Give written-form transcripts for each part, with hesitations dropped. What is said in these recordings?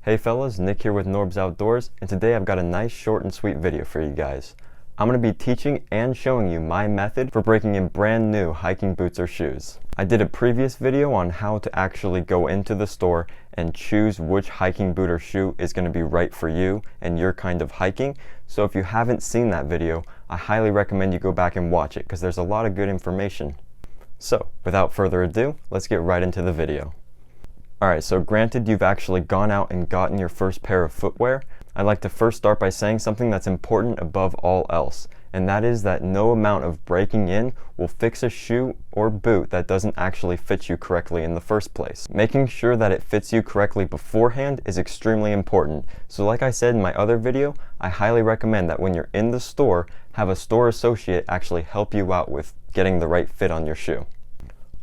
Hey fellas, Nick here with Norbs Outdoors, and today I've got a nice short and sweet video for you guys. I'm going to be teaching and showing you my method for breaking in brand new hiking boots or shoes. I did a previous video on how to actually go into the store and choose which hiking boot or shoe is going to be right for you and your kind of hiking. So if you haven't seen that video, I highly recommend you go back and watch it because there's a lot of good information. So without further ado, let's get right into the video. Alright, so granted you've actually gone out and gotten your first pair of footwear, I'd like to first start by saying something that's important above all else, and that is that no amount of breaking in will fix a shoe or boot that doesn't actually fit you correctly in the first place. Making sure that it fits you correctly beforehand is extremely important, so like I said in my other video, I highly recommend that when you're in the store, have a store associate actually help you out with getting the right fit on your shoe.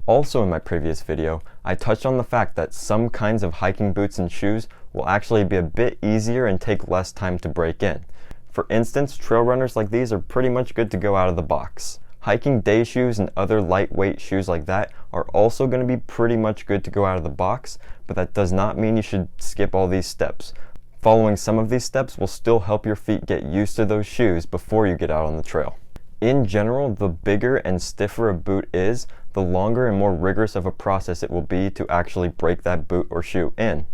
Also in my previous video, I touched on the fact that some kinds of hiking boots and shoes will actually be a bit easier and take less time to break in. For instance, trail runners like these are pretty much good to go out of the box. Hiking day shoes and other lightweight shoes like that are also going to be pretty much good to go out of the box, but that does not mean you should skip all these steps. Following some of these steps will still help your feet get used to those shoes before you get out on the trail. In general, the bigger and stiffer a boot is, the longer and more rigorous of a process it will be to actually break that boot or shoe in.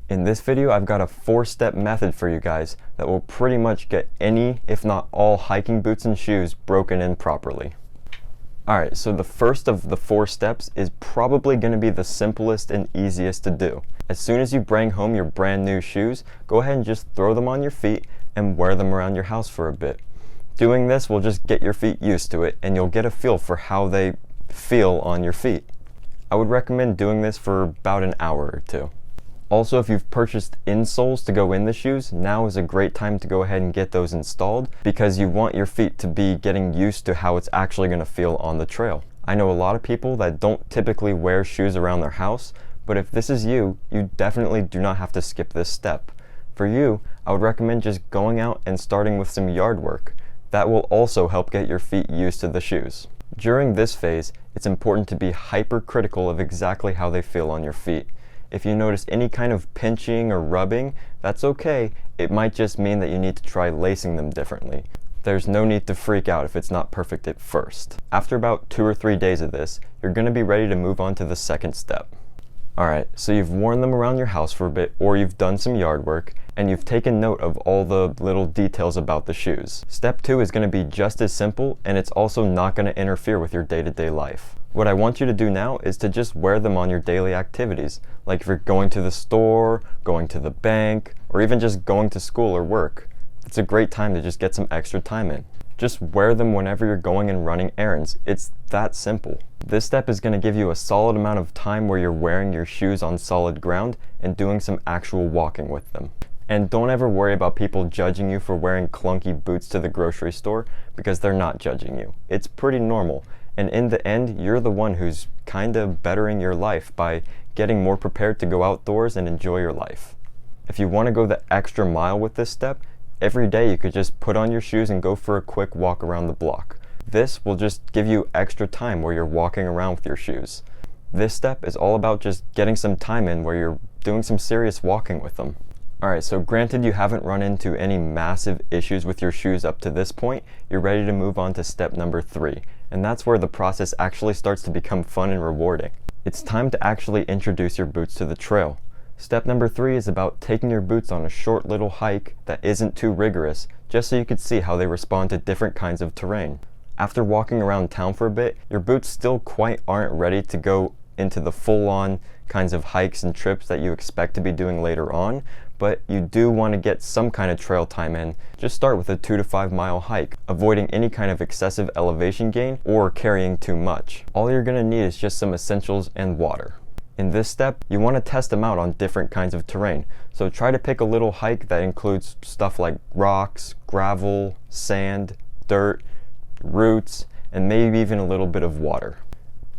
In this video, I've got a 4-step method for you guys that will pretty much get any, if not all, hiking boots and shoes broken in properly. Alright, so the first of the 4 steps is probably going to be the simplest and easiest to do. As soon as you bring home your brand new shoes, go ahead and just throw them on your feet and wear them around your house for a bit. Doing this will just get your feet used to it and you'll get a feel for how they feel on your feet. I would recommend doing this for about an hour or 2. Also, if you've purchased insoles to go in the shoes, now is a great time to go ahead and get those installed because you want your feet to be getting used to how it's actually going to feel on the trail. I know a lot of people that don't typically wear shoes around their house, but if this is you, you definitely do not have to skip this step. For you, I would recommend just going out and starting with some yard work. That will also help get your feet used to the shoes. During this phase, it's important to be hypercritical of exactly how they feel on your feet. If you notice any kind of pinching or rubbing, that's okay. It might just mean that you need to try lacing them differently. There's no need to freak out if it's not perfect at first. After about 2 or 3 days of this, you're going to be ready to move on to the second step. Alright, so you've worn them around your house for a bit, or you've done some yard work, and you've taken note of all the little details about the shoes. Step 2 is going to be just as simple, and it's also not going to interfere with your day-to-day life. What I want you to do now is to just wear them on your daily activities, like if you're going to the store, going to the bank, or even just going to school or work. It's a great time to just get some extra time in. Just wear them whenever you're going and running errands. It's that simple. This step is going to give you a solid amount of time where you're wearing your shoes on solid ground and doing some actual walking with them. And don't ever worry about people judging you for wearing clunky boots to the grocery store because they're not judging you. It's pretty normal. And in the end, you're the one who's kind of bettering your life by getting more prepared to go outdoors and enjoy your life. If you want to go the extra mile with this step, every day you could just put on your shoes and go for a quick walk around the block. This will just give you extra time where you're walking around with your shoes. This step is all about just getting some time in where you're doing some serious walking with them. Alright, so granted you haven't run into any massive issues with your shoes up to this point, you're ready to move on to step number 3. And that's where the process actually starts to become fun and rewarding. It's time to actually introduce your boots to the trail. Step number 3 is about taking your boots on a short little hike that isn't too rigorous, just so you can see how they respond to different kinds of terrain. After walking around town for a bit, your boots still quite aren't ready to go into the full-on kinds of hikes and trips that you expect to be doing later on, but you do want to get some kind of trail time in. Just start with a 2 to 5 mile hike, avoiding any kind of excessive elevation gain or carrying too much. All you're going to need is just some essentials and water. In this step, you want to test them out on different kinds of terrain, so try to pick a little hike that includes stuff like rocks, gravel, sand, dirt, roots, and maybe even a little bit of water.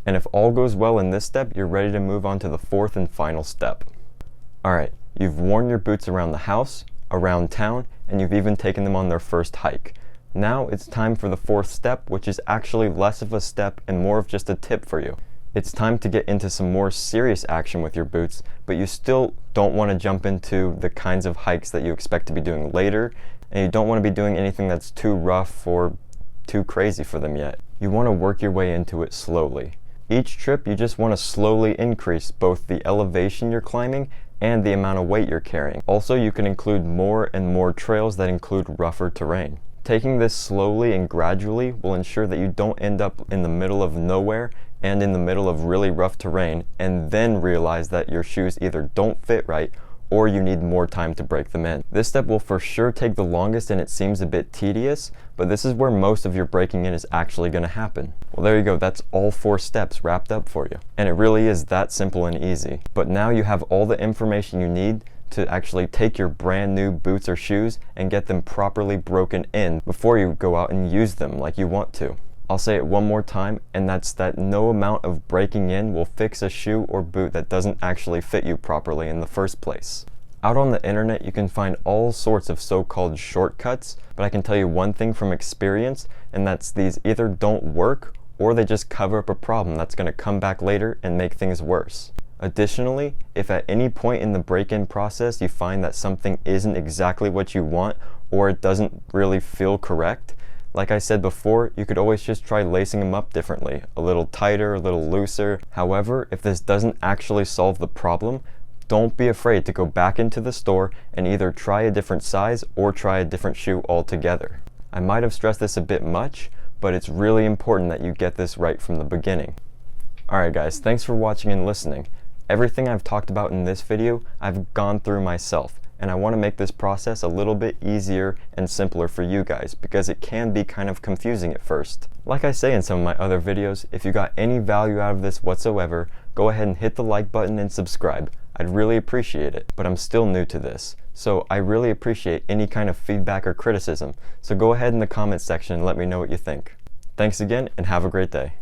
And if all goes well in this step, you're ready to move on to the 4th and final step. Alright, you've worn your boots around the house, around town, and you've even taken them on their first hike. Now it's time for the 4th step, which is actually less of a step and more of just a tip for you. It's time to get into some more serious action with your boots, but you still don't want to jump into the kinds of hikes that you expect to be doing later, and you don't want to be doing anything that's too rough or too crazy for them yet. You want to work your way into it slowly. Each trip, you just want to slowly increase both the elevation you're climbing and the amount of weight you're carrying. Also, you can include more and more trails that include rougher terrain. Taking this slowly and gradually will ensure that you don't end up in the middle of nowhere and in the middle of really rough terrain and then realize that your shoes either don't fit right or you need more time to break them in. This step will for sure take the longest and it seems a bit tedious, but this is where most of your breaking in is actually going to happen. Well, there you go, that's all 4 steps wrapped up for you. And it really is that simple and easy. But now you have all the information you need to actually take your brand new boots or shoes and get them properly broken in before you go out and use them like you want to. I'll say it one more time, and that's that no amount of breaking in will fix a shoe or boot that doesn't actually fit you properly in the first place. Out on the internet, you can find all sorts of so-called shortcuts, but I can tell you one thing from experience, and that's these either don't work or they just cover up a problem that's going to come back later and make things worse. Additionally, if at any point in the break-in process you find that something isn't exactly what you want or it doesn't really feel correct, like I said before, you could always just try lacing them up differently, a little tighter, a little looser. However, if this doesn't actually solve the problem, don't be afraid to go back into the store and either try a different size or try a different shoe altogether. I might have stressed this a bit much, but it's really important that you get this right from the beginning. Alright guys, thanks for watching and listening. Everything I've talked about in this video, I've gone through myself. And I want to make this process a little bit easier and simpler for you guys because it can be kind of confusing at first. Like I say in some of my other videos, if you got any value out of this whatsoever, go ahead and hit the like button and subscribe. I'd really appreciate it, but I'm still new to this. So I really appreciate any kind of feedback or criticism. So go ahead in the comments section and let me know what you think. Thanks again and have a great day.